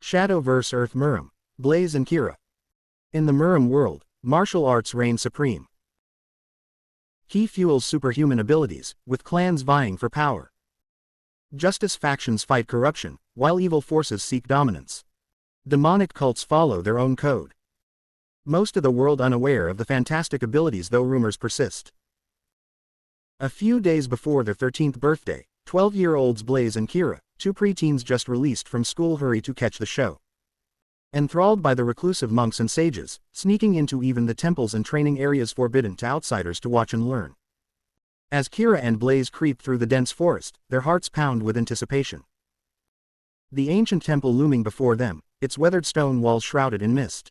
Shadow vs. Earth Murim, Blaze and Kira. In the Murim world, martial arts reign supreme. He fuels superhuman abilities, with clans vying for power. Justice factions fight corruption, while evil forces seek dominance. Demonic cults follow their own code. Most of the world unaware of the fantastic abilities, though rumors persist. A few days before their 13th birthday, 12-year-olds Blaze and Kira, two preteens just released from school, hurry to catch the show. Enthralled by the reclusive monks and sages, sneaking into even the temples and training areas forbidden to outsiders to watch and learn. As Kira and Blaze creep through the dense forest, their hearts pound with anticipation. The ancient temple looming before them, its weathered stone walls shrouded in mist.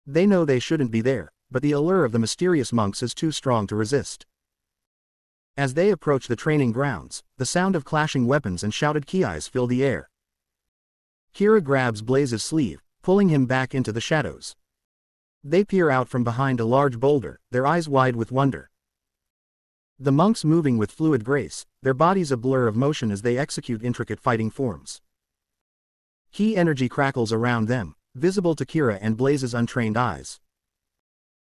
They know they shouldn't be there, but the allure of the mysterious monks is too strong to resist. As they approach the training grounds, the sound of clashing weapons and shouted kiais fill the air. Kira grabs Blaze's sleeve, pulling him back into the shadows. They peer out from behind a large boulder, their eyes wide with wonder. The monks moving with fluid grace, their bodies a blur of motion as they execute intricate fighting forms. Ki energy crackles around them, visible to Kira and Blaze's untrained eyes.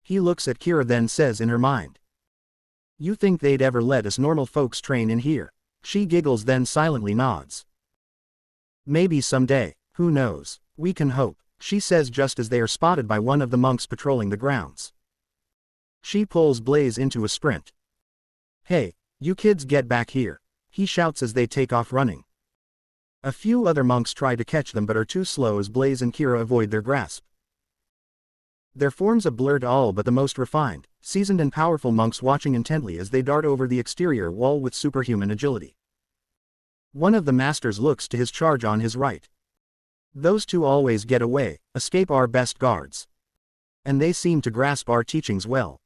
He looks at Kira, then says in her mind, "You think they'd ever let us normal folks train in here?" She giggles, then silently nods. "Maybe someday, who knows? We can hope," she says just as they are spotted by one of the monks patrolling the grounds. She pulls Blaze into a sprint. "Hey, you kids, get back here," he shouts as they take off running. A few other monks try to catch them but are too slow as Blaze and Kira avoid their grasp. Their forms a blur to all but the most refined, seasoned and powerful monks, watching intently as they dart over the exterior wall with superhuman agility. One of the masters looks to his charge on his right. "Those two always get away, escape our best guards. And they seem to grasp our teachings well.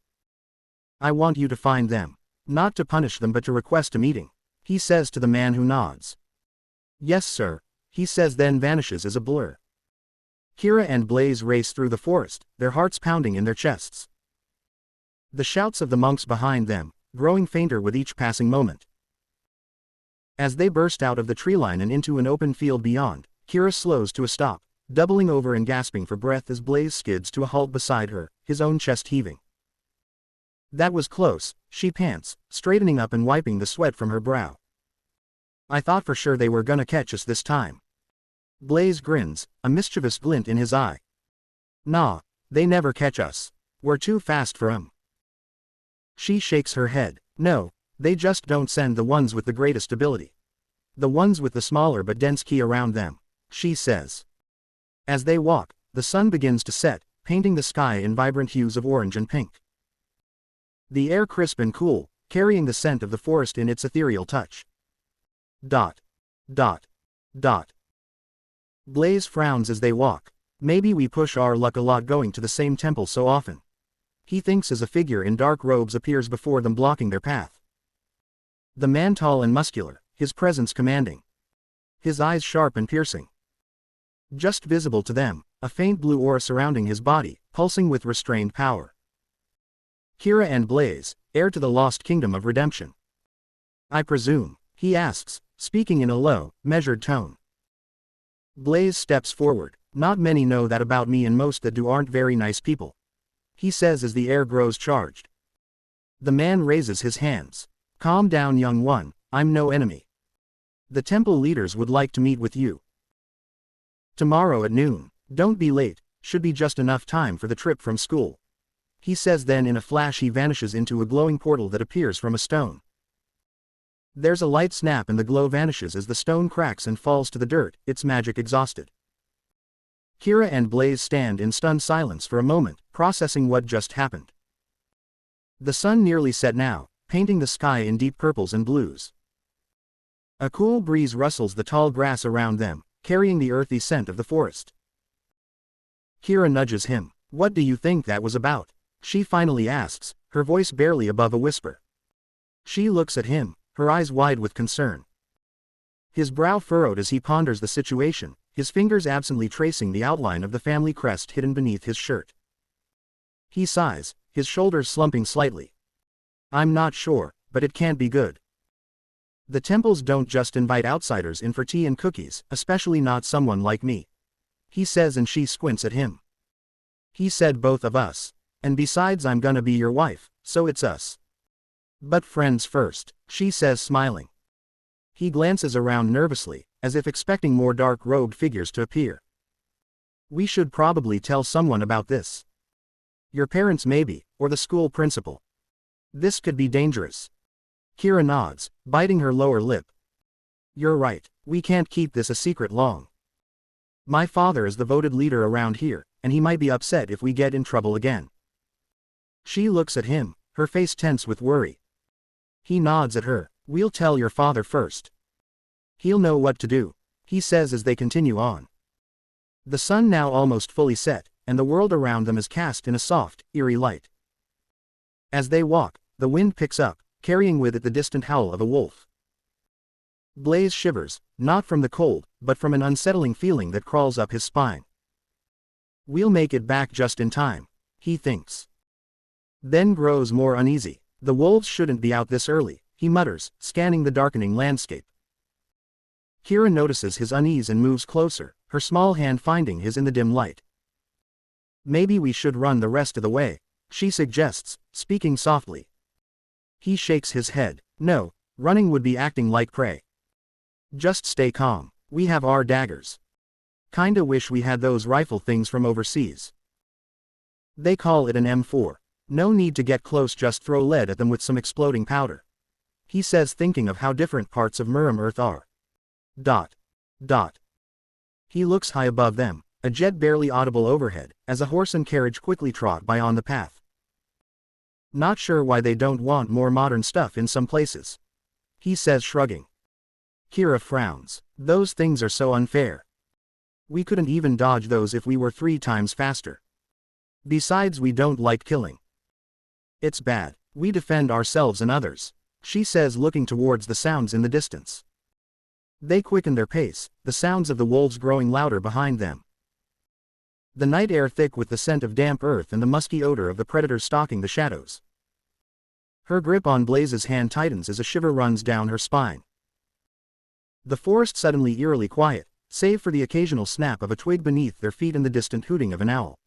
I want you to find them. Not to punish them but to request a meeting," he says to the man who nods. "Yes sir," he says, then vanishes as a blur. Kira and Blaze race through the forest, their hearts pounding in their chests. The shouts of the monks behind them, growing fainter with each passing moment. As they burst out of the tree line and into an open field beyond, Kira slows to a stop, doubling over and gasping for breath as Blaze skids to a halt beside her, his own chest heaving. "That was close," she pants, straightening up and wiping the sweat from her brow. "I thought for sure they were gonna catch us this time." Blaze grins, a mischievous glint in his eye. "Nah, they never catch us. We're too fast for 'em." She shakes her head. "No, they just don't send the ones with the greatest ability. The ones with the smaller but dense ki around them," she says. As they walk, the sun begins to set, painting the sky in vibrant hues of orange and pink. The air crisp and cool, carrying the scent of the forest in its ethereal touch. Dot. Dot. Dot. Blaze frowns as they walk. "Maybe we push our luck a lot going to the same temple so often," he thinks as a figure in dark robes appears before them, blocking their path. The man tall and muscular, his presence commanding. His eyes sharp and piercing. Just visible to them, a faint blue aura surrounding his body, pulsing with restrained power. Kira and Blaze, heir to the lost kingdom of redemption. "I presume," he asks, speaking in a low, measured tone. Blaze steps forward. "Not many know that about me, and most that do aren't very nice people," he says as the air grows charged. The man raises his hands. "Calm down, young one, I'm no enemy. The temple leaders would like to meet with you. Tomorrow at noon. Don't be late, should be just enough time for the trip from school," he says, then in a flash he vanishes into a glowing portal that appears from a stone. There's a light snap and the glow vanishes as the stone cracks and falls to the dirt, its magic exhausted. Kira and Blaze stand in stunned silence for a moment, processing what just happened. The sun nearly set now, painting the sky in deep purples and blues. A cool breeze rustles the tall grass around them, carrying the earthy scent of the forest. Kira nudges him. "What do you think that was about?" she finally asks, her voice barely above a whisper. She looks at him, her eyes wide with concern. His brow furrowed as he ponders the situation, his fingers absently tracing the outline of the family crest hidden beneath his shirt. He sighs, his shoulders slumping slightly. "I'm not sure, but it can't be good." The temples don't just invite outsiders in for tea and cookies, especially not someone like me. He says, and she squints at him. He said both of us. And besides, I'm gonna be your wife, so it's us. But friends first, she says, smiling. He glances around nervously, as if expecting more dark-robed figures to appear. We should probably tell someone about this. Your parents maybe, or the school principal. This could be dangerous. Kira nods, biting her lower lip. You're right, we can't keep this a secret long. My father is the voted leader around here, and he might be upset if we get in trouble again. She looks at him, her face tense with worry. He nods at her. We'll tell your father first. He'll know what to do, he says as they continue on. The sun now almost fully set, and the world around them is cast in a soft, eerie light. As they walk, the wind picks up, carrying with it the distant howl of a wolf. Blaze shivers, not from the cold, but from an unsettling feeling that crawls up his spine. We'll make it back just in time, he thinks. Then grows more uneasy. The wolves shouldn't be out this early, he mutters, scanning the darkening landscape. Kira notices his unease and moves closer, her small hand finding his in the dim light. Maybe we should run the rest of the way, she suggests, speaking softly. He shakes his head. No, running would be acting like prey. Just stay calm, we have our daggers. Kinda wish we had those rifle things from overseas. They call it an M4. No need to get close, just throw lead at them with some exploding powder. He says, thinking of how different parts of MurimEarth are. He looks high above them, a jet barely audible overhead, as a horse and carriage quickly trot by on the path. Not sure why they don't want more modern stuff in some places, he says, shrugging. Kira frowns. Those things are so unfair. We couldn't even dodge those if we were 3 times faster. Besides, we don't like killing. It's bad. We defend ourselves and others, she says, looking towards the sounds in the distance. They quicken their pace, the sounds of the wolves growing louder behind them. The night air thick with the scent of damp earth and the musky odor of the predators stalking the shadows. Her grip on Blaze's hand tightens as a shiver runs down her spine. The forest suddenly eerily quiet, save for the occasional snap of a twig beneath their feet and the distant hooting of an owl.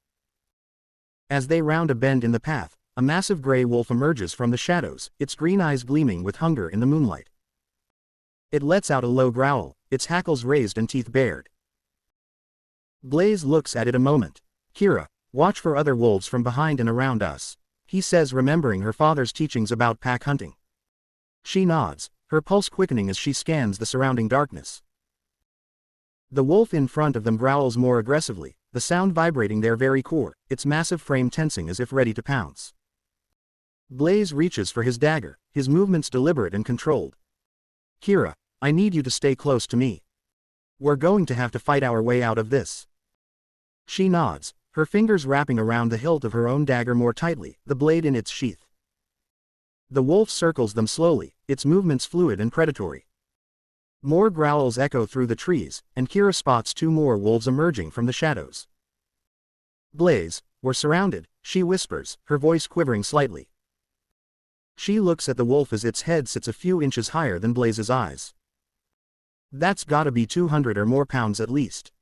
As they round a bend in the path, a massive gray wolf emerges from the shadows, its green eyes gleaming with hunger in the moonlight. It lets out a low growl, its hackles raised and teeth bared. Blaze looks at it a moment. Kira, watch for other wolves from behind and around us, he says, remembering her father's teachings about pack hunting. She nods, her pulse quickening as she scans the surrounding darkness. The wolf in front of them growls more aggressively, the sound vibrating their very core, its massive frame tensing as if ready to pounce. Blaze reaches for his dagger, his movements deliberate and controlled. Kira, I need you to stay close to me. We're going to have to fight our way out of this. She nods, her fingers wrapping around the hilt of her own dagger more tightly, the blade in its sheath. The wolf circles them slowly, its movements fluid and predatory. More growls echo through the trees, and Kira spots 2 more wolves emerging from the shadows. Blaze, we're surrounded, she whispers, her voice quivering slightly. She looks at the wolf as its head sits a few inches higher than Blaze's eyes. That's gotta be 200 or more pounds at least.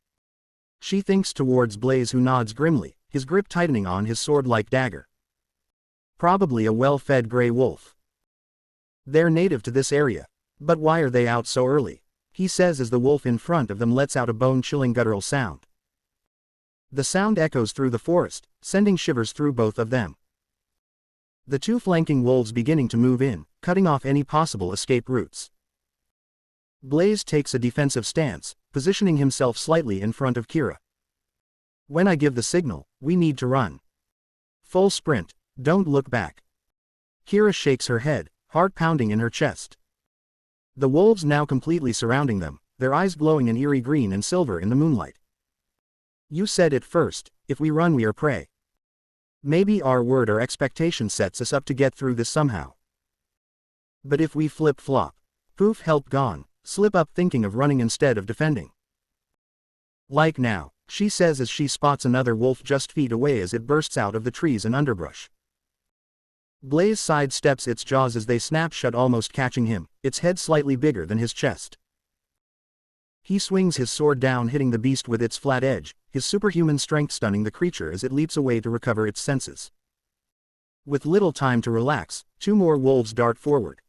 She thinks towards Blaze, who nods grimly, his grip tightening on his sword-like dagger. Probably a well-fed gray wolf. They're native to this area. But why are they out so early? He says as the wolf in front of them lets out a bone-chilling guttural sound. The sound echoes through the forest, sending shivers through both of them. The 2 flanking wolves beginning to move in, cutting off any possible escape routes. Blaze takes a defensive stance, positioning himself slightly in front of Kira. When I give the signal, we need to run. Full sprint, don't look back. Kira shakes her head, heart pounding in her chest. The wolves now completely surrounding them, their eyes glowing an eerie green and silver in the moonlight. You said it first, if we run we are prey. Maybe our word or expectation sets us up to get through this somehow. But if we flip-flop, poof, help gone, slip up thinking of running instead of defending. Like now, she says as she spots another wolf just feet away as it bursts out of the trees and underbrush. Blaze sidesteps its jaws as they snap shut, almost catching him, its head slightly bigger than his chest. He swings his sword down, hitting the beast with its flat edge, his superhuman strength stunning the creature as it leaps away to recover its senses. With little time to relax, two more wolves dart forward.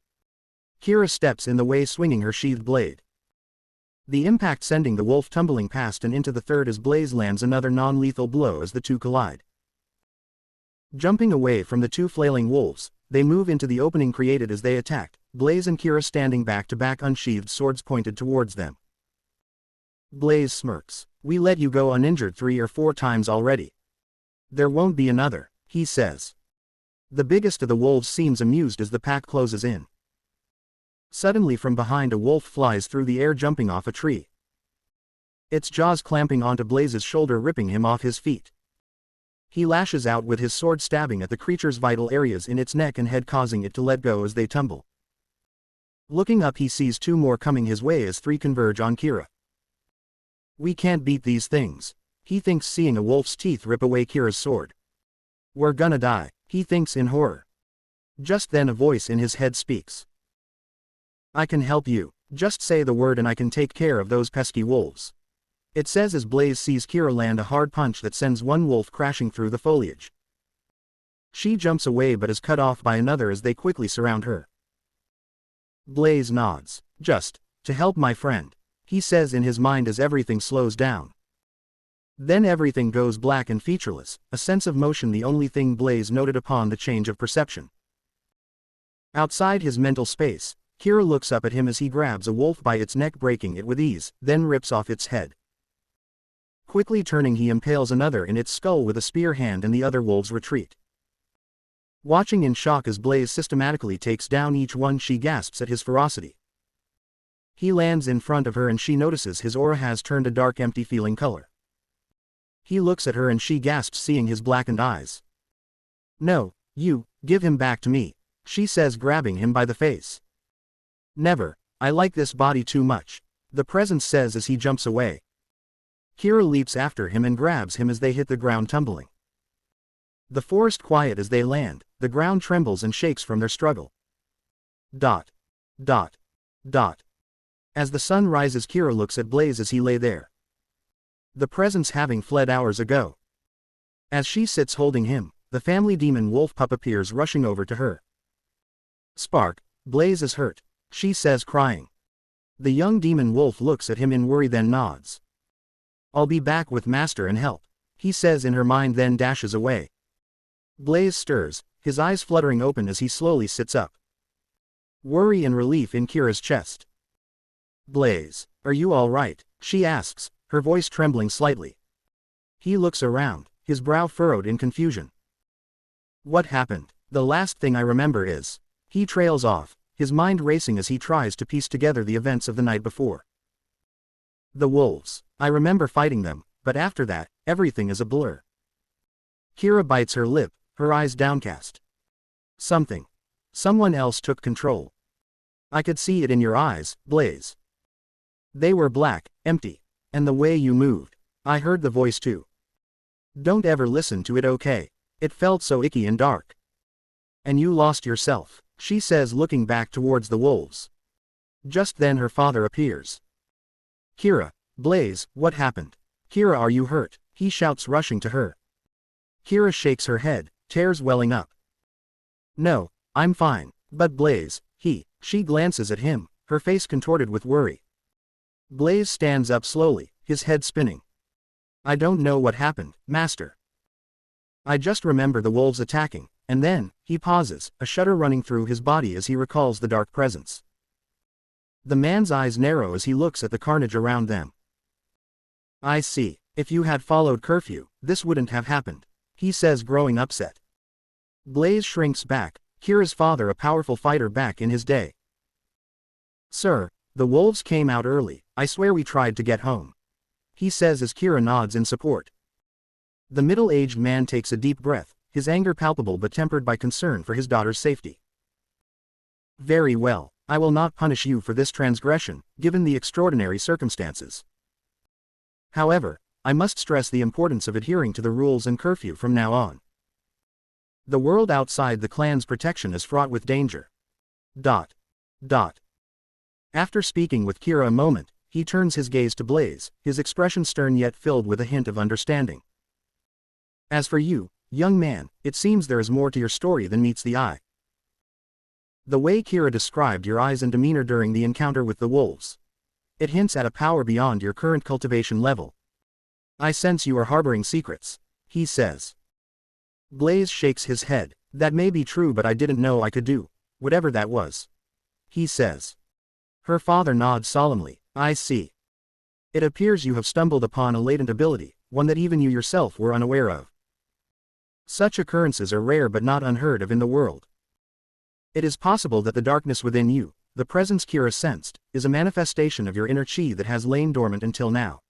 Kira steps in the way, swinging her sheathed blade. The impact sending the wolf tumbling past and into the third as Blaze lands another non-lethal blow as the two collide. Jumping away from the two flailing wolves, they move into the opening created as they attack, Blaze and Kira standing back to back, unsheathed swords pointed towards them. Blaze smirks. "We let you go uninjured 3 or 4 times already. There won't be another," he says. The biggest of the wolves seems amused as the pack closes in. Suddenly from behind, a wolf flies through the air, jumping off a tree. Its jaws clamping onto Blaze's shoulder, ripping him off his feet. He lashes out with his sword, stabbing at the creature's vital areas in its neck and head, causing it to let go as they tumble. Looking up, he sees 2 more coming his way as 3 converge on Kira. "We can't beat these things," he thinks, seeing a wolf's teeth rip away Kira's sword. "We're gonna die," he thinks in horror. Just then a voice in his head speaks. "I can help you. Just say the word and I can take care of those pesky wolves," it says as Blaze sees Kira land a hard punch that sends one wolf crashing through the foliage. She jumps away but is cut off by another as they quickly surround her. Blaze nods. "Just to help my friend," he says in his mind as everything slows down. Then everything goes black and featureless, a sense of motion the only thing Blaze noted upon the change of perception. Outside his mental space, Kira looks up at him as he grabs a wolf by its neck, breaking it with ease, then rips off its head. Quickly turning, he impales another in its skull with a spear hand and the other wolves retreat. Watching in shock as Blaze systematically takes down each one, she gasps at his ferocity. He lands in front of her and she notices his aura has turned a dark, empty feeling color. He looks at her and she gasps, seeing his blackened eyes. "No, you, give him back to me," she says, grabbing him by the face. "Never, I like this body too much," the presence says as he jumps away. Kira leaps after him and grabs him as they hit the ground, tumbling. The forest quiet as they land, the ground trembles and shakes from their struggle. Dot. Dot. Dot. As the sun rises, Kira looks at Blaze as he lay there. The presence having fled hours ago. As she sits holding him, the family demon wolf pup appears, rushing over to her. "Spark, Blaze is hurt," she says, crying. The young demon wolf looks at him in worry, then nods. "I'll be back with Master and help," he says in her mind, then dashes away. Blaze stirs, his eyes fluttering open as he slowly sits up. Worry and relief in Kira's chest. "Blaze, are you all right?" she asks, her voice trembling slightly. He looks around, his brow furrowed in confusion. "What happened? The last thing I remember is..." He trails off, his mind racing as he tries to piece together the events of the night before. "The wolves. I remember fighting them, but after that, everything is a blur." Kira bites her lip, her eyes downcast. Someone else took control. "I could see it in your eyes, Blaze. They were black, empty. And the way you moved. I heard the voice too. Don't ever listen to it, okay? It felt so icky and dark. And you lost yourself," she says, looking back towards the wolves. Just then her father appears. "Kira, Blaze, what happened? Kira, are you hurt?" he shouts, rushing to her. Kira shakes her head, tears welling up. "No, I'm fine, but Blaze, she glances at him, her face contorted with worry. Blaze stands up slowly, his head spinning. "I don't know what happened, Master. I just remember the wolves attacking, and then," he pauses, a shudder running through his body as he recalls the dark presence. The man's eyes narrow as he looks at the carnage around them. "I see. If you had followed curfew, this wouldn't have happened," he says, growing upset. Blaze shrinks back, Kira's father, a powerful fighter back in his day. "Sir, the wolves came out early. I swear we tried to get home," he says as Kira nods in support. The middle-aged man takes a deep breath, his anger palpable but tempered by concern for his daughter's safety. "Very well, I will not punish you for this transgression, given the extraordinary circumstances. However, I must stress the importance of adhering to the rules and curfew from now on. The world outside the clan's protection is fraught with danger. Dot. Dot. After speaking with Kira a moment, he turns his gaze to Blaze, his expression stern yet filled with a hint of understanding. As for you, young man, it seems there is more to your story than meets the eye. The way Kira described your eyes and demeanor during the encounter with the wolves. It hints at a power beyond your current cultivation level. I sense you are harboring secrets, he says. Blaze shakes his head. That may be true, but I didn't know I could do whatever that was, he says. Her father nods solemnly. I see. It appears you have stumbled upon a latent ability, one that even you yourself were unaware of. Such occurrences are rare but not unheard of in the world. It is possible that the darkness within you, the presence Kira sensed, is a manifestation of your inner chi that has lain dormant until now.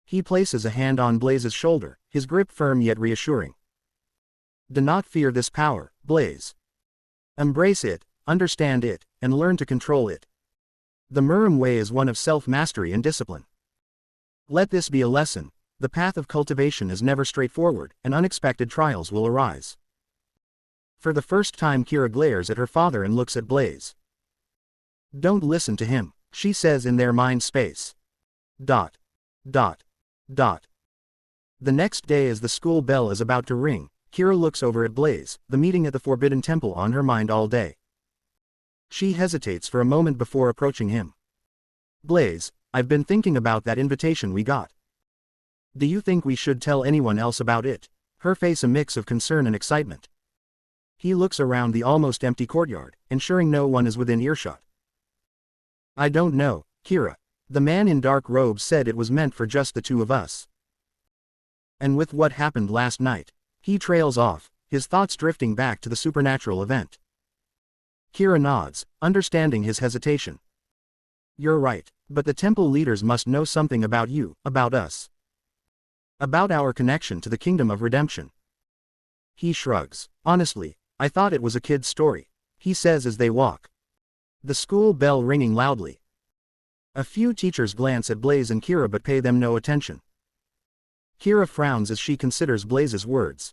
He places a hand on Blaze's shoulder, his grip firm yet reassuring. Do not fear this power, Blaze. Embrace it, understand it, and learn to control it. The Murim way is one of self-mastery and discipline. Let this be a lesson. The path of cultivation is never straightforward, and unexpected trials will arise. For the first time Kira glares at her father and looks at Blaze. Don't listen to him, she says in their mind space. Dot. Dot. Dot. The next day as the school bell is about to ring, Kira looks over at Blaze, the meeting at the Forbidden Temple on her mind all day. She hesitates for a moment before approaching him. Blaze, I've been thinking about that invitation we got. Do you think we should tell anyone else about it? Her face a mix of concern and excitement. He looks around the almost empty courtyard, ensuring no one is within earshot. I don't know, Kira. The man in dark robes said it was meant for just the two of us. And with what happened last night, he trails off, his thoughts drifting back to the supernatural event. Kira nods, understanding his hesitation. You're right, but the temple leaders must know something about you, about us. About our connection to the kingdom of redemption. He shrugs. Honestly, I thought it was a kid's story, he says as they walk. The school bell ringing loudly. A few teachers glance at Blaze and Kira but pay them no attention. Kira frowns as she considers Blaze's words.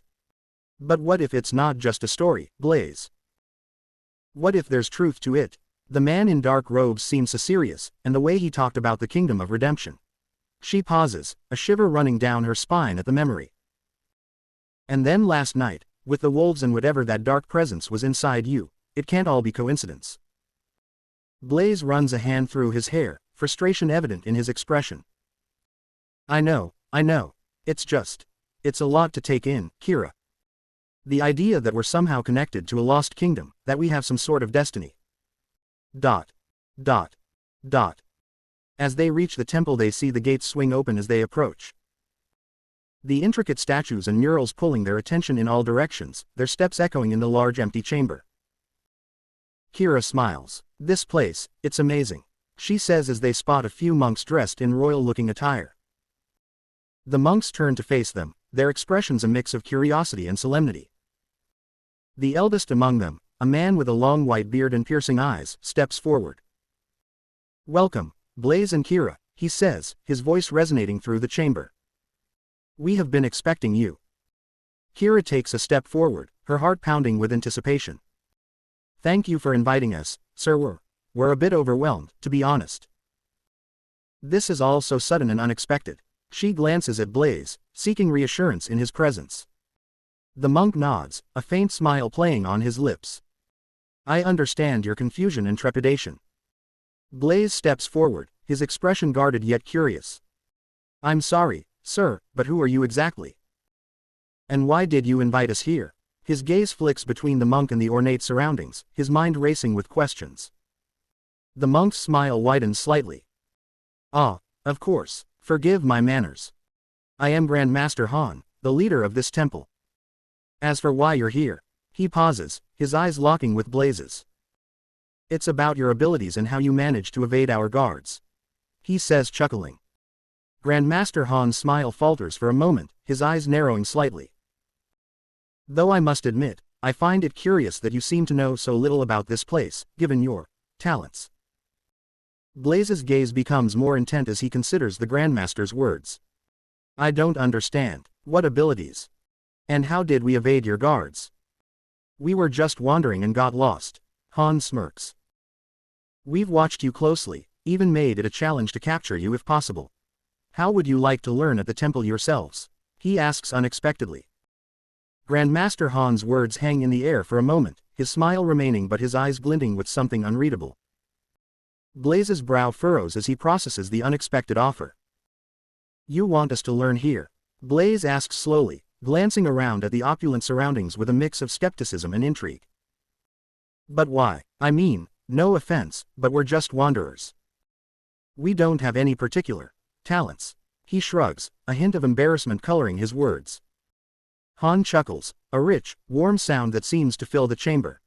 But what if it's not just a story, Blaze? What if there's truth to it? The man in dark robes seemed so serious, and the way he talked about the kingdom of redemption. She pauses, a shiver running down her spine at the memory. And then last night, with the wolves and whatever that dark presence was inside you, it can't all be coincidence. Blaze runs a hand through his hair, frustration evident in his expression. I know. It's a lot to take in, Kira. The idea that we're somehow connected to a lost kingdom, that we have some sort of destiny. Dot. Dot. Dot. As they reach the temple they see the gates swing open as they approach. The intricate statues and murals pulling their attention in all directions, their steps echoing in the large empty chamber. Kira smiles. This place, it's amazing, she says as they spot a few monks dressed in royal-looking attire. The monks turn to face them, their expressions a mix of curiosity and solemnity. The eldest among them, a man with a long white beard and piercing eyes, steps forward. Welcome, Blaze and Kira, he says, his voice resonating through the chamber. We have been expecting you. Kira takes a step forward, her heart pounding with anticipation. Thank you for inviting us, sir. We're a bit overwhelmed, to be honest. This is all so sudden and unexpected. She glances at Blaze, seeking reassurance in his presence. The monk nods, a faint smile playing on his lips. I understand your confusion and trepidation. Blaze steps forward, his expression guarded yet curious. I'm sorry, sir, but who are you exactly? And why did you invite us here? His gaze flicks between the monk and the ornate surroundings, his mind racing with questions. The monk's smile widens slightly. Ah, of course, forgive my manners. I am Grand Master Han, the leader of this temple. As for why you're here, he pauses, his eyes locking with Blaze's. It's about your abilities and how you manage to evade our guards, he says chuckling. Grand Master Han's smile falters for a moment, his eyes narrowing slightly. Though I must admit, I find it curious that you seem to know so little about this place, given your talents. Blaze's gaze becomes more intent as he considers the Grandmaster's words. I don't understand. What abilities? And how did we evade your guards? We were just wandering and got lost. Han smirks. We've watched you closely, even made it a challenge to capture you if possible. How would you like to learn at the temple yourselves? He asks unexpectedly. Grandmaster Han's words hang in the air for a moment, his smile remaining but his eyes glinting with something unreadable. Blaze's brow furrows as he processes the unexpected offer. You want us to learn here? Blaze asks slowly, glancing around at the opulent surroundings with a mix of skepticism and intrigue. But why? I mean, no offense, but we're just wanderers. We don't have any particular talents. He shrugs, a hint of embarrassment coloring his words. Han chuckles, a rich, warm sound that seems to fill the chamber.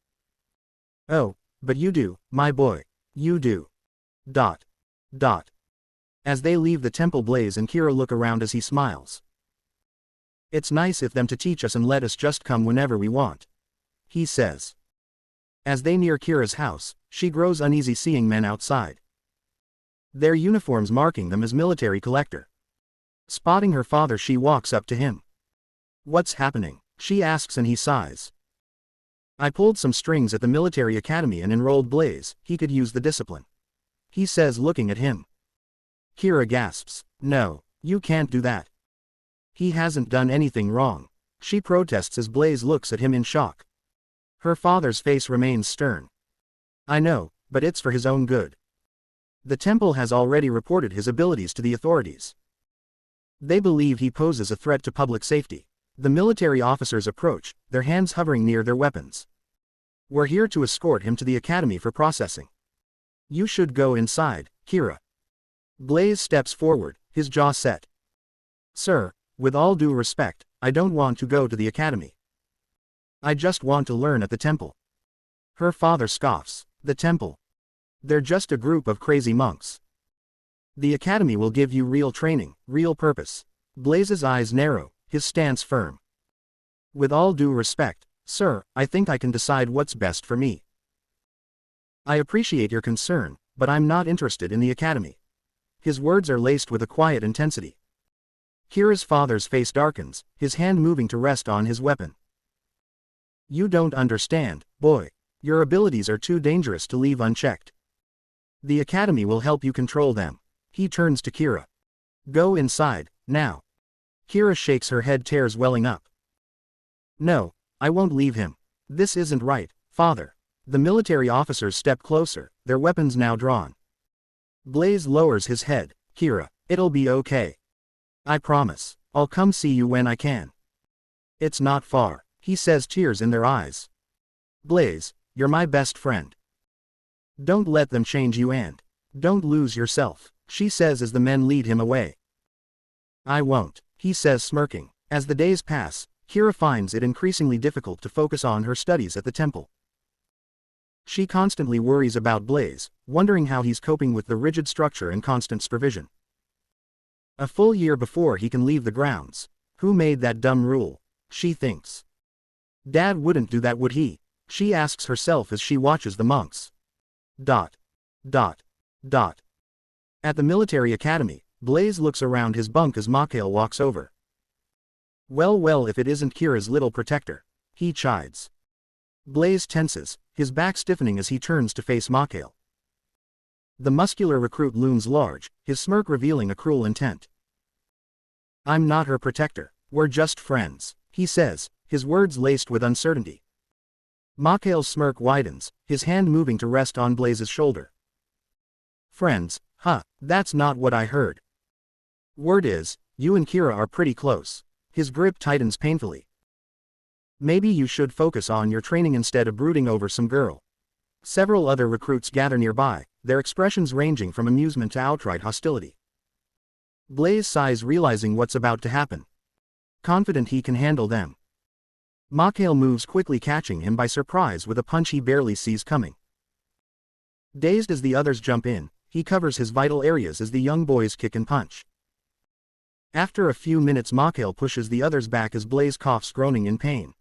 Oh, but you do, my boy. You do. ... As they leave the temple, Blaze and Kira look around as he smiles. It's nice of them to teach us and let us just come whenever we want. He says. As they near Kira's house, she grows uneasy seeing men outside. Their uniforms marking them as military collector. Spotting her father, she walks up to him. What's happening? She asks and he sighs. I pulled some strings at the military academy and enrolled Blaze, he could use the discipline. He says, looking at him. Kira gasps. No, you can't do that. He hasn't done anything wrong. She protests as Blaze looks at him in shock. Her father's face remains stern. I know, but it's for his own good. The temple has already reported his abilities to the authorities. They believe he poses a threat to public safety. The military officers approach, their hands hovering near their weapons. We're here to escort him to the academy for processing. You should go inside, Kira. Blaze steps forward, his jaw set. Sir, with all due respect, I don't want to go to the academy. I just want to learn at the temple. Her father scoffs. The temple. They're just a group of crazy monks. The academy will give you real training, real purpose. Blaze's eyes narrow, his stance firm. With all due respect, sir, I think I can decide what's best for me. I appreciate your concern, but I'm not interested in the academy. His words are laced with a quiet intensity. Kira's father's face darkens, his hand moving to rest on his weapon. You don't understand, boy. Your abilities are too dangerous to leave unchecked. The academy will help you control them. He turns to Kira. Go inside, now. Kira shakes her head, tears welling up. No, I won't leave him. This isn't right, father. The military officers step closer, their weapons now drawn. Blaze lowers his head. Kira, it'll be okay. I promise. I'll come see you when I can. It's not far, he says, tears in their eyes. Blaze, you're my best friend. Don't let them change you and don't lose yourself, she says as the men lead him away. I won't, he says, smirking. As the days pass, Kira finds it increasingly difficult to focus on her studies at the temple. She constantly worries about Blaze, wondering how he's coping with the rigid structure and constant supervision. A full year before he can leave the grounds. Who made that dumb rule? She thinks. Dad wouldn't do that, would he? She asks herself as she watches the monks. At the military academy, Blaze looks around his bunk as Mikhail walks over. Well, if it isn't Kira's little protector. He chides. Blaze tenses, his back stiffening as he turns to face Mikhail. The muscular recruit looms large, his smirk revealing a cruel intent. I'm not her protector, we're just friends, he says, his words laced with uncertainty. Mikhail's smirk widens, his hand moving to rest on Blaze's shoulder. Friends, huh, that's not what I heard. Word is, you and Kira are pretty close. His grip tightens painfully. Maybe you should focus on your training instead of brooding over some girl. Several other recruits gather nearby, their expressions ranging from amusement to outright hostility. Blaze sighs, realizing what's about to happen. Confident he can handle them. Mikhail moves quickly, catching him by surprise with a punch he barely sees coming. Dazed as the others jump in, he covers his vital areas as the young boys kick and punch. After a few minutes, Mikhail pushes the others back as Blaze coughs, groaning in pain.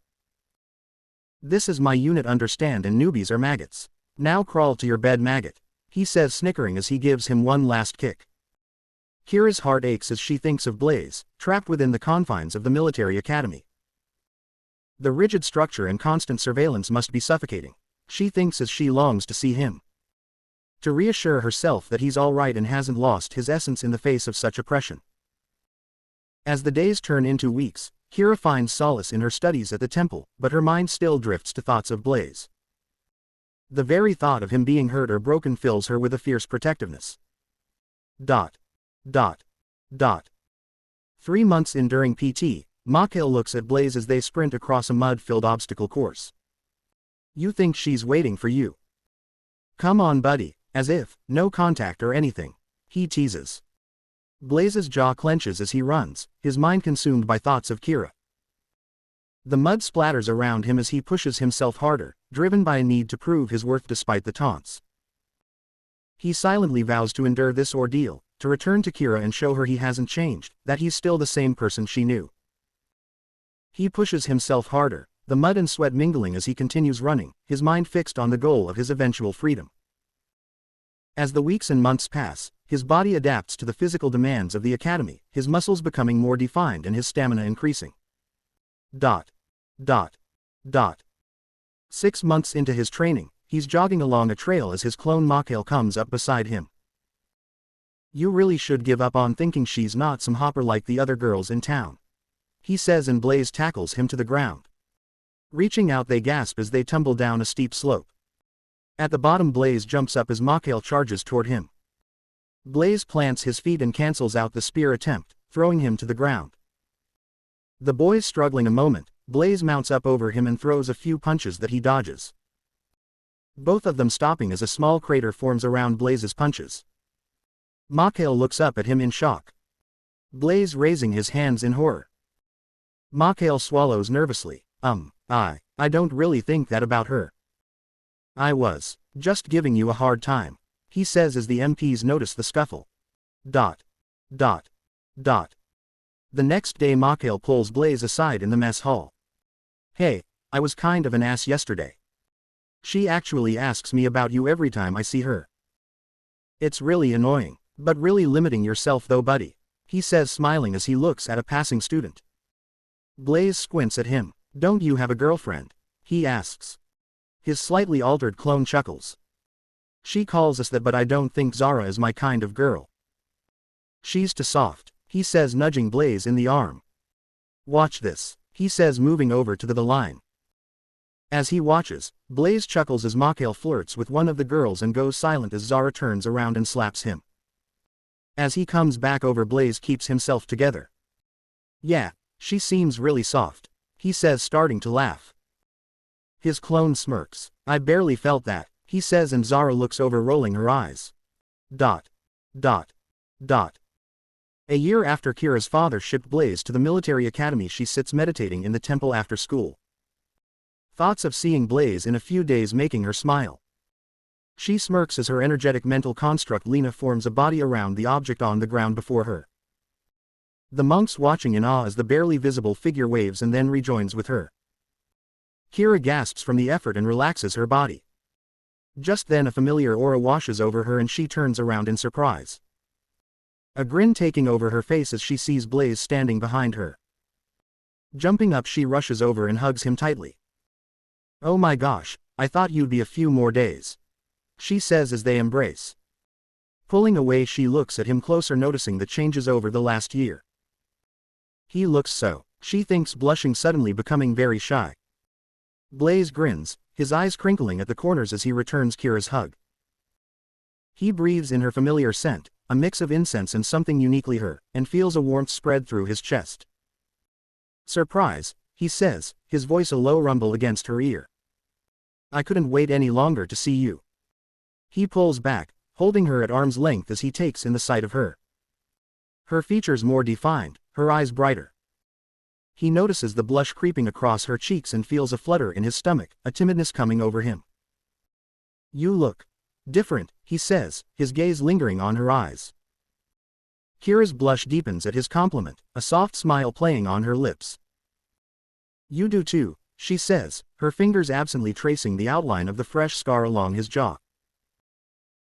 This is my unit, understand, and newbies are maggots. Now crawl to your bed, maggot, he says, snickering as he gives him one last kick. Kira's heart aches as she thinks of Blaze, trapped within the confines of the military academy. The rigid structure and constant surveillance must be suffocating, she thinks as she longs to see him. To reassure herself that he's alright and hasn't lost his essence in the face of such oppression. As the days turn into weeks, Kira finds solace in her studies at the temple, but her mind still drifts to thoughts of Blaze. The very thought of him being hurt or broken fills her with a fierce protectiveness. 3 months in during PT, Mikhail looks at Blaze as they sprint across a mud-filled obstacle course. You think she's waiting for you? Come on buddy, as if, no contact or anything, he teases. Blaze's jaw clenches as he runs, his mind consumed by thoughts of Kira. The mud splatters around him as he pushes himself harder, driven by a need to prove his worth despite the taunts. He silently vows to endure this ordeal, to return to Kira and show her he hasn't changed, that he's still the same person she knew. He pushes himself harder, the mud and sweat mingling as he continues running, his mind fixed on the goal of his eventual freedom. As the weeks and months pass, his body adapts to the physical demands of the academy, his muscles becoming more defined and his stamina increasing. 6 months into his training, he's jogging along a trail as his clone Mikhail comes up beside him. You really should give up on thinking she's not some hopper like the other girls in town, he says, and Blaze tackles him to the ground. Reaching out they gasp as they tumble down a steep slope. At the bottom Blaze jumps up as Mikhail charges toward him. Blaze plants his feet and cancels out the spear attempt, throwing him to the ground. The boy's struggling a moment, Blaze mounts up over him and throws a few punches that he dodges. Both of them stopping as a small crater forms around Blaze's punches. Mikhail looks up at him in shock. Blaze raising his hands in horror. Mikhail swallows nervously. I don't really think that about her. I was just giving you a hard time, he says as the MPs notice the scuffle. The next day Mikhail pulls Blaze aside in the mess hall. Hey, I was kind of an ass yesterday. She actually asks me about you every time I see her. It's really annoying, but really limiting yourself though buddy, he says smiling as he looks at a passing student. Blaze squints at him. Don't you have a girlfriend? He asks. His slightly altered clone chuckles. She calls us that, but I don't think Zara is my kind of girl. She's too soft, he says, nudging Blaze in the arm. Watch this, he says, moving over to the line. As he watches, Blaze chuckles as Mikhail flirts with one of the girls and goes silent as Zara turns around and slaps him. As he comes back over, Blaze keeps himself together. Yeah, she seems really soft, he says, starting to laugh. His clone smirks. I barely felt that, he says, and Zara looks over, rolling her eyes. A year after Kira's father shipped Blaze to the military academy, she sits meditating in the temple after school. Thoughts of seeing Blaze in a few days making her smile. She smirks as her energetic mental construct Lena forms a body around the object on the ground before her. The monks watching in awe as the barely visible figure waves and then rejoins with her. Kira gasps from the effort and relaxes her body. Just then a familiar aura washes over her and she turns around in surprise. A grin taking over her face as she sees Blaze standing behind her. Jumping up, she rushes over and hugs him tightly. Oh my gosh, I thought you'd be a few more days, she says as they embrace. Pulling away, she looks at him closer, noticing the changes over the last year. He looks so, she thinks, blushing, suddenly becoming very shy. Blaze grins, his eyes crinkling at the corners as he returns Kira's hug. He breathes in her familiar scent, a mix of incense and something uniquely her, and feels a warmth spread through his chest. Surprise, he says, his voice a low rumble against her ear. I couldn't wait any longer to see you. He pulls back, holding her at arm's length as he takes in the sight of her. Her features more defined, her eyes brighter. He notices the blush creeping across her cheeks and feels a flutter in his stomach, a timidness coming over him. You look different, he says, his gaze lingering on her eyes. Kira's blush deepens at his compliment, a soft smile playing on her lips. You do too, she says, her fingers absently tracing the outline of the fresh scar along his jaw.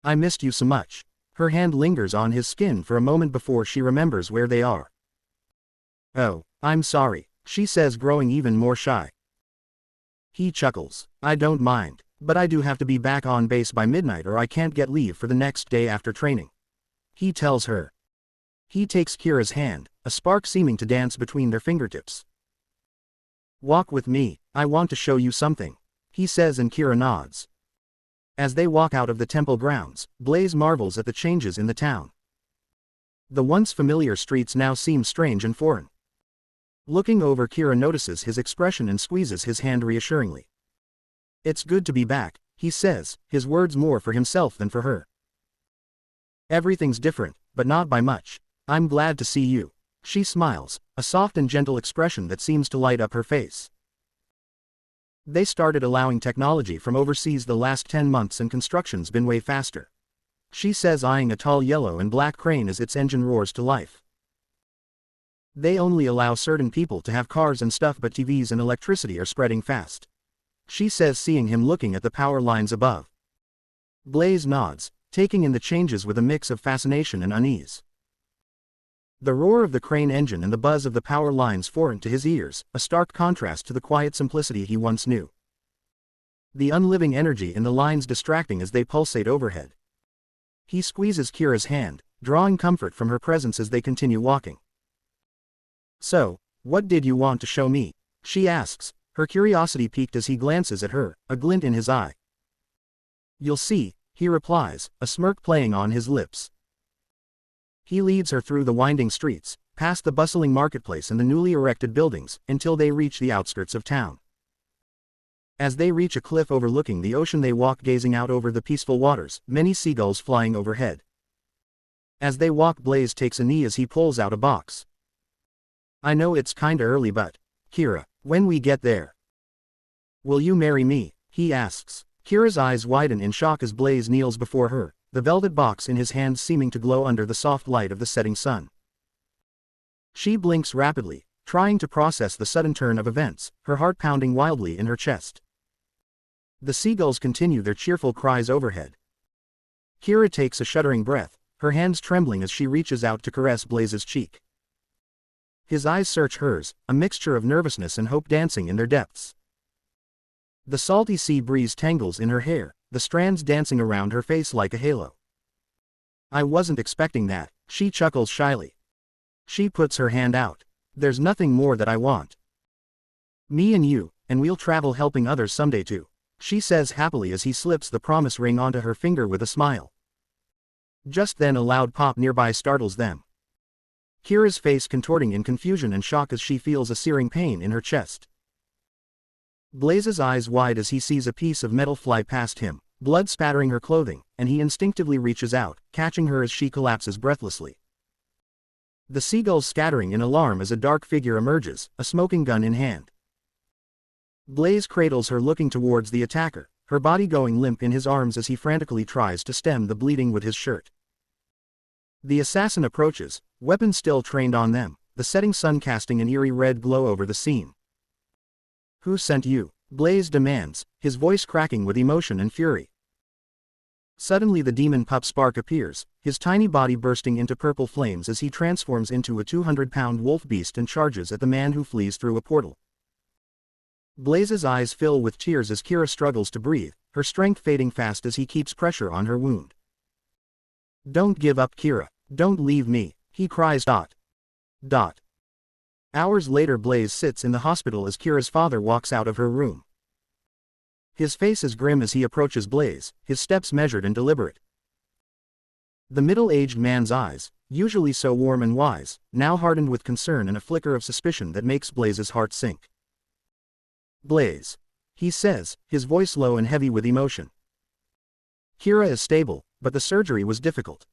I missed you so much. Her hand lingers on his skin for a moment before she remembers where they are. Oh, I'm sorry, she says, growing even more shy. He chuckles. I don't mind, but I do have to be back on base by midnight or I can't get leave for the next day after training. He tells her. He takes Kira's hand, a spark seeming to dance between their fingertips. Walk with me, I want to show you something, he says and Kira nods. As they walk out of the temple grounds, Blaze marvels at the changes in the town. The once familiar streets now seem strange and foreign. Looking over, Kira notices his expression and squeezes his hand reassuringly. It's good to be back, he says, his words more for himself than for her. Everything's different, but not by much. I'm glad to see you. She smiles, a soft and gentle expression that seems to light up her face. They started allowing technology from overseas the last 10 months and construction's been way faster. She says, eyeing a tall yellow and black crane as its engine roars to life. They only allow certain people to have cars and stuff, but TVs and electricity are spreading fast. She says, seeing him looking at the power lines above. Blaze nods, taking in the changes with a mix of fascination and unease. The roar of the crane engine and the buzz of the power lines foreign to his ears, a stark contrast to the quiet simplicity he once knew. The unliving energy in the lines distracting as they pulsate overhead. He squeezes Kira's hand, drawing comfort from her presence as they continue walking. So, what did you want to show me? She asks, her curiosity piqued as he glances at her, a glint in his eye. You'll see, he replies, a smirk playing on his lips. He leads her through the winding streets, past the bustling marketplace and the newly erected buildings, until they reach the outskirts of town. As they reach a cliff overlooking the ocean, they walk gazing out over the peaceful waters, many seagulls flying overhead. As they walk, Blaze takes a knee as he pulls out a box. I know it's kinda early, but, Kira, when we get there, will you marry me? He asks. Kira's eyes widen in shock as Blaze kneels before her, the velvet box in his hands seeming to glow under the soft light of the setting sun. She blinks rapidly, trying to process the sudden turn of events, her heart pounding wildly in her chest. The seagulls continue their cheerful cries overhead. Kira takes a shuddering breath, her hands trembling as she reaches out to caress Blaze's cheek. His eyes search hers, a mixture of nervousness and hope dancing in their depths. The salty sea breeze tangles in her hair, the strands dancing around her face like a halo. I wasn't expecting that, she chuckles shyly. She puts her hand out. There's nothing more that I want. Me and you, and we'll travel helping others someday too, she says happily as he slips the promise ring onto her finger with a smile. Just then a loud pop nearby startles them. Kira's face contorting in confusion and shock as she feels a searing pain in her chest. Blaze's eyes wide as he sees a piece of metal fly past him, blood spattering her clothing, and he instinctively reaches out, catching her as she collapses breathlessly. The seagulls scattering in alarm as a dark figure emerges, a smoking gun in hand. Blaze cradles her looking towards the attacker, her body going limp in his arms as he frantically tries to stem the bleeding with his shirt. The assassin approaches, weapon still trained on them, the setting sun casting an eerie red glow over the scene. Who sent you? Blaze demands, his voice cracking with emotion and fury. Suddenly the demon pup Spark appears, his tiny body bursting into purple flames as he transforms into a 200-pound wolf beast and charges at the man who flees through a portal. Blaze's eyes fill with tears as Kira struggles to breathe, her strength fading fast as he keeps pressure on her wound. Don't give up, Kira. Don't leave me, he cries. Hours later, Blaze sits in the hospital as Kira's father walks out of her room. His face is grim as he approaches Blaze, his steps measured and deliberate. The middle-aged man's eyes, usually so warm and wise, now hardened with concern and a flicker of suspicion that makes Blaze's heart sink. Blaze, he says, his voice low and heavy with emotion. Kira is stable, but the surgery was difficult.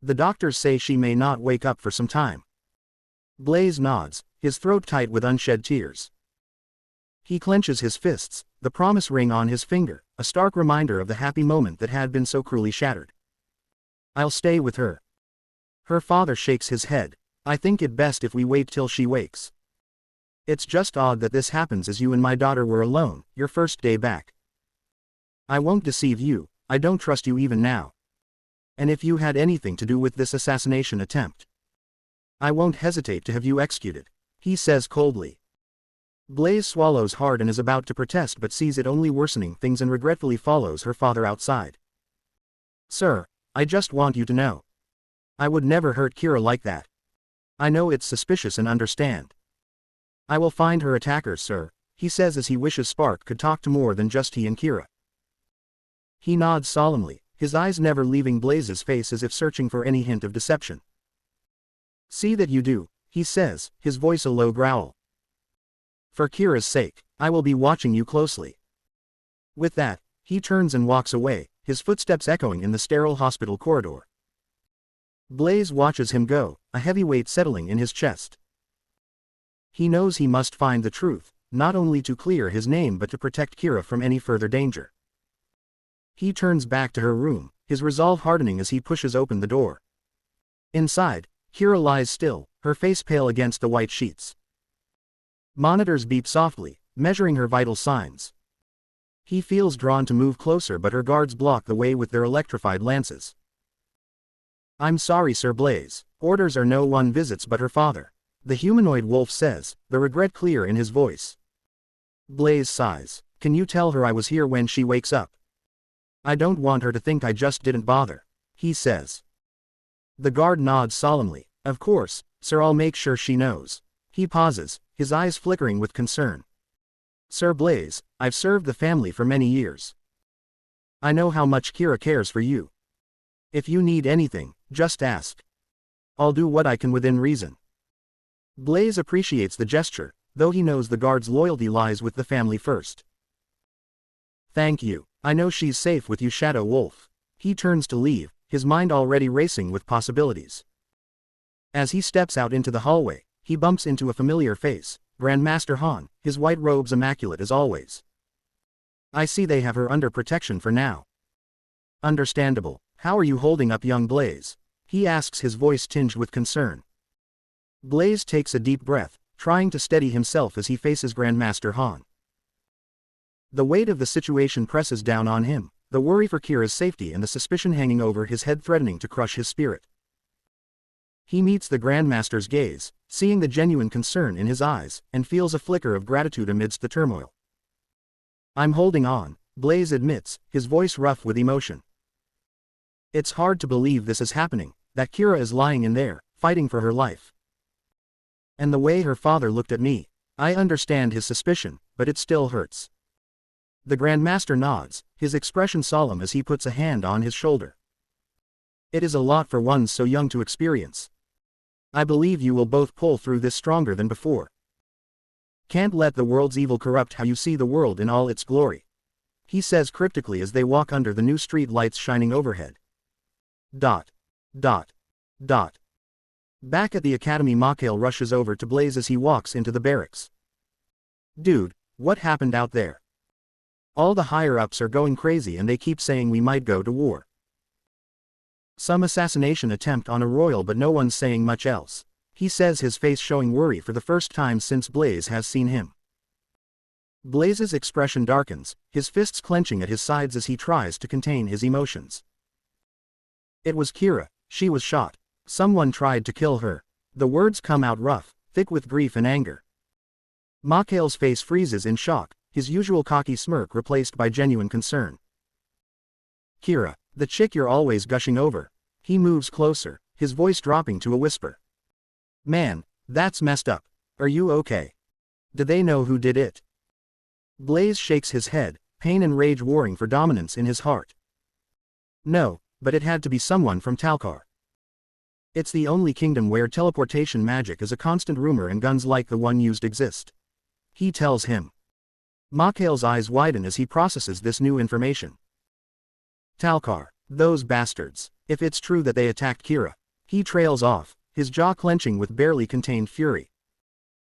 The doctors say she may not wake up for some time. Blaze nods, his throat tight with unshed tears. He clenches his fists, the promise ring on his finger, a stark reminder of the happy moment that had been so cruelly shattered. I'll stay with her. Her father shakes his head. I think it best if we wait till she wakes. It's just odd that this happens as you and my daughter were alone, your first day back. I won't deceive you, I don't trust you even now. And if you had anything to do with this assassination attempt, I won't hesitate to have you executed, he says coldly. Blaze swallows hard and is about to protest but sees it only worsening things and regretfully follows her father outside. Sir, I just want you to know. I would never hurt Kira like that. I know it's suspicious and understand. I will find her attackers, sir, he says as he wishes Spark could talk to more than just he and Kira. He nods solemnly, his eyes never leaving Blaze's face as if searching for any hint of deception. See that you do, he says, his voice a low growl. For Kira's sake, I will be watching you closely. With that, he turns and walks away, his footsteps echoing in the sterile hospital corridor. Blaze watches him go, a heavy weight settling in his chest. He knows he must find the truth, not only to clear his name but to protect Kira from any further danger. He turns back to her room, his resolve hardening as he pushes open the door. Inside, Kira lies still, her face pale against the white sheets. Monitors beep softly, measuring her vital signs. He feels drawn to move closer but her guards block the way with their electrified lances. I'm sorry, Sir Blaze, orders are no one visits but her father, the humanoid wolf says, the regret clear in his voice. Blaze sighs, can you tell her I was here when she wakes up? I don't want her to think I just didn't bother, he says. The guard nods solemnly, of course, sir, I'll make sure she knows. He pauses, his eyes flickering with concern. Sir Blaze, I've served the family for many years. I know how much Kira cares for you. If you need anything, just ask. I'll do what I can within reason. Blaze appreciates the gesture, though he knows the guard's loyalty lies with the family first. Thank you, I know she's safe with you, Shadow Wolf. He turns to leave, his mind already racing with possibilities. As he steps out into the hallway, he bumps into a familiar face, Grandmaster Han, his white robes immaculate as always. I see they have her under protection for now. Understandable. How are you holding up, young Blaze? He asks, his voice tinged with concern. Blaze takes a deep breath, trying to steady himself as he faces Grandmaster Han. The weight of the situation presses down on him, the worry for Kira's safety and the suspicion hanging over his head threatening to crush his spirit. He meets the Grandmaster's gaze, seeing the genuine concern in his eyes, and feels a flicker of gratitude amidst the turmoil. I'm holding on, Blaze admits, his voice rough with emotion. It's hard to believe this is happening, that Kira is lying in there, fighting for her life. And the way her father looked at me, I understand his suspicion, but it still hurts. The Grandmaster nods, his expression solemn as he puts a hand on his shoulder. It is a lot for one so young to experience. I believe you will both pull through this stronger than before. Can't let the world's evil corrupt how you see the world in all its glory, he says cryptically as they walk under the new street lights shining overhead. Dot. Dot. Dot. Back at the academy, Mikhail rushes over to Blaze as he walks into the barracks. Dude, what happened out there? All the higher-ups are going crazy and they keep saying we might go to war. Some assassination attempt on a royal, but no one's saying much else, he says, his face showing worry for the first time since Blaze has seen him. Blaze's expression darkens, his fists clenching at his sides as he tries to contain his emotions. It was Kira, she was shot. Someone tried to kill her. The words come out rough, thick with grief and anger. Mikhail's face freezes in shock, his usual cocky smirk replaced by genuine concern. Kira, the chick you're always gushing over. He moves closer, his voice dropping to a whisper. Man, that's messed up. Are you okay? Do they know who did it? Blaze shakes his head, pain and rage warring for dominance in his heart. No, but it had to be someone from Talcar. It's the only kingdom where teleportation magic is a constant rumor and guns like the one used exist. He tells him. Mikhail's eyes widen as he processes this new information. Talcar, those bastards. If it's true that they attacked Kira. He trails off, his jaw clenching with barely contained fury.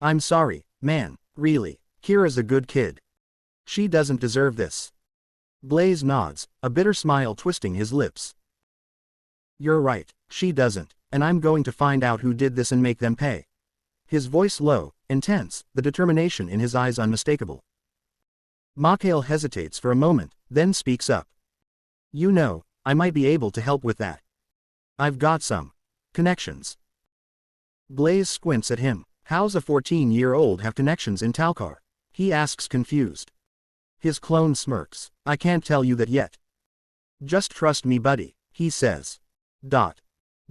I'm sorry, man, really, Kira's a good kid. She doesn't deserve this. Blaze nods, a bitter smile twisting his lips. You're right, she doesn't, and I'm going to find out who did this and make them pay. His voice low, intense, the determination in his eyes unmistakable. Mikhail hesitates for a moment, then speaks up. You know, I might be able to help with that. I've got some connections. Blaze squints at him, How's a 14-year-old have connections in Talcar? He asks confused. His clone smirks. I can't tell you that yet. Just trust me buddy, he says. Dot.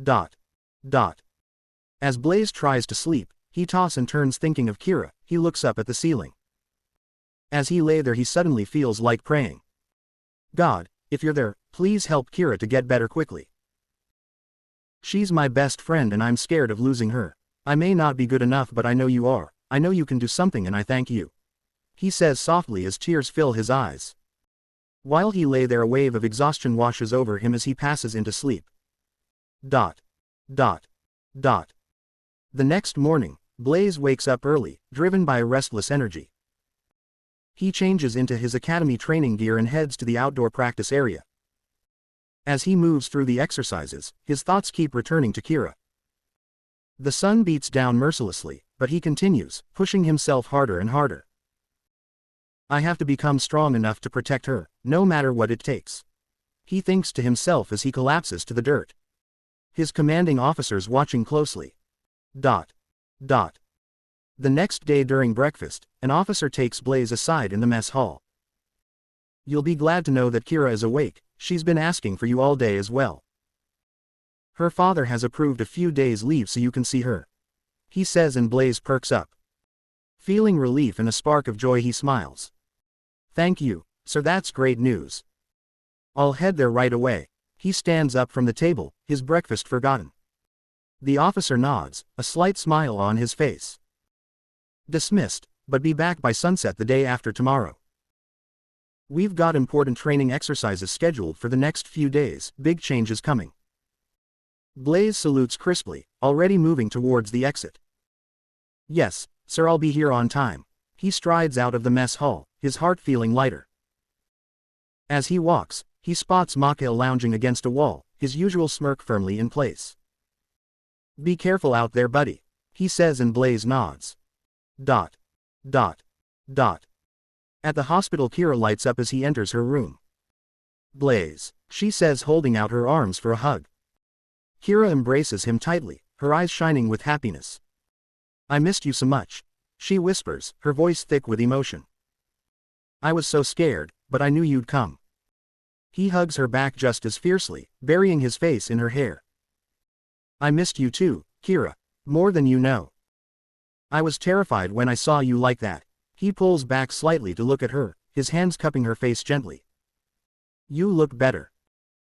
Dot. Dot. As Blaze tries to sleep, he tosses and turns thinking of Kira. He looks up at the ceiling. As he lay there he suddenly feels like praying. God, if you're there, please help Kira to get better quickly. She's my best friend and I'm scared of losing her. I may not be good enough but I know you are. I know you can do something and I thank you. He says softly as tears fill his eyes. While he lay there a wave of exhaustion washes over him as he passes into sleep. Dot. Dot. Dot. The next morning, Blaze wakes up early, driven by a restless energy. He changes into his academy training gear and heads to the outdoor practice area. As he moves through the exercises, his thoughts keep returning to Kira. The sun beats down mercilessly, but he continues, pushing himself harder and harder. I have to become strong enough to protect her, no matter what it takes. He thinks to himself as he collapses to the dirt. His commanding officers watching closely. Dot. Dot. The next day during breakfast, an officer takes Blaze aside in the mess hall. You'll be glad to know that Kira is awake, she's been asking for you all day as well. Her father has approved a few days leave so you can see her. He says and Blaze perks up. Feeling relief and a spark of joy he smiles. Thank you, sir, that's great news. I'll head there right away. He stands up from the table, his breakfast forgotten. The officer nods, a slight smile on his face. Dismissed, but be back by sunset the day after tomorrow. We've got important training exercises scheduled for the next few days, big changes coming. Blaze salutes crisply, already moving towards the exit. Yes, sir, I'll be here on time. He strides out of the mess hall, his heart feeling lighter. As he walks, he spots Mikhail lounging against a wall, his usual smirk firmly in place. Be careful out there buddy, he says and Blaze nods. Dot. Dot. Dot. At the hospital Kira lights up as he enters her room. Blaze, she says holding out her arms for a hug. Kira embraces him tightly, her eyes shining with happiness. I missed you so much, she whispers, her voice thick with emotion. I was so scared, but I knew you'd come. He hugs her back just as fiercely, burying his face in her hair. I missed you too, Kira. More than you know. I was terrified when I saw you like that. He pulls back slightly to look at her, his hands cupping her face gently. You look better.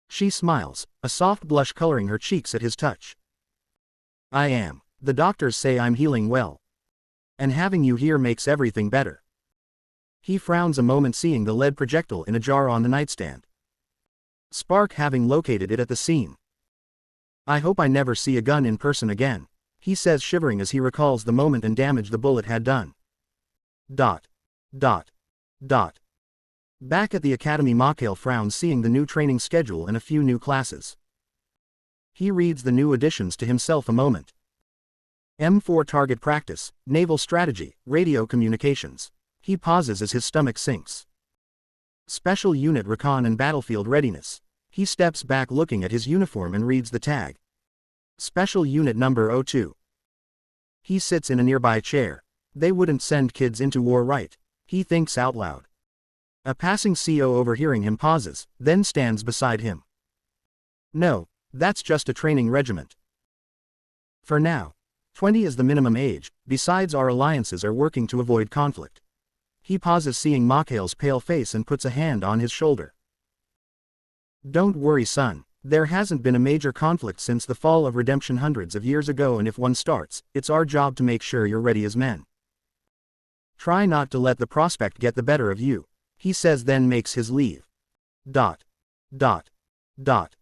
She smiles, a soft blush coloring her cheeks at his touch. I am. The doctors say I'm healing well. And having you here makes everything better. He frowns a moment seeing the lead projectile in a jar on the nightstand. Spark having located it at the scene. I hope I never see a gun in person again, he says shivering as he recalls the moment and damage the bullet had done. Dot. Dot. Dot. Back at the academy Mikhail frowns seeing the new training schedule and a few new classes. He reads the new additions to himself a moment. M4 target practice, naval strategy, radio communications. He pauses as his stomach sinks. Special unit recon and battlefield readiness. He steps back looking at his uniform and reads the tag. Special unit number 02. He sits in a nearby chair. They wouldn't send kids into war, right? He thinks out loud. A passing CO overhearing him pauses, then stands beside him. No, that's just a training regiment. For now. 20 is the minimum age, besides our alliances are working to avoid conflict. He pauses seeing Mikhail's pale face and puts a hand on his shoulder. Don't worry son, there hasn't been a major conflict since the fall of Redemption hundreds of years ago and if one starts, it's our job to make sure you're ready as men. Try not to let the prospect get the better of you, he says then makes his leave. Dot. Dot. Dot.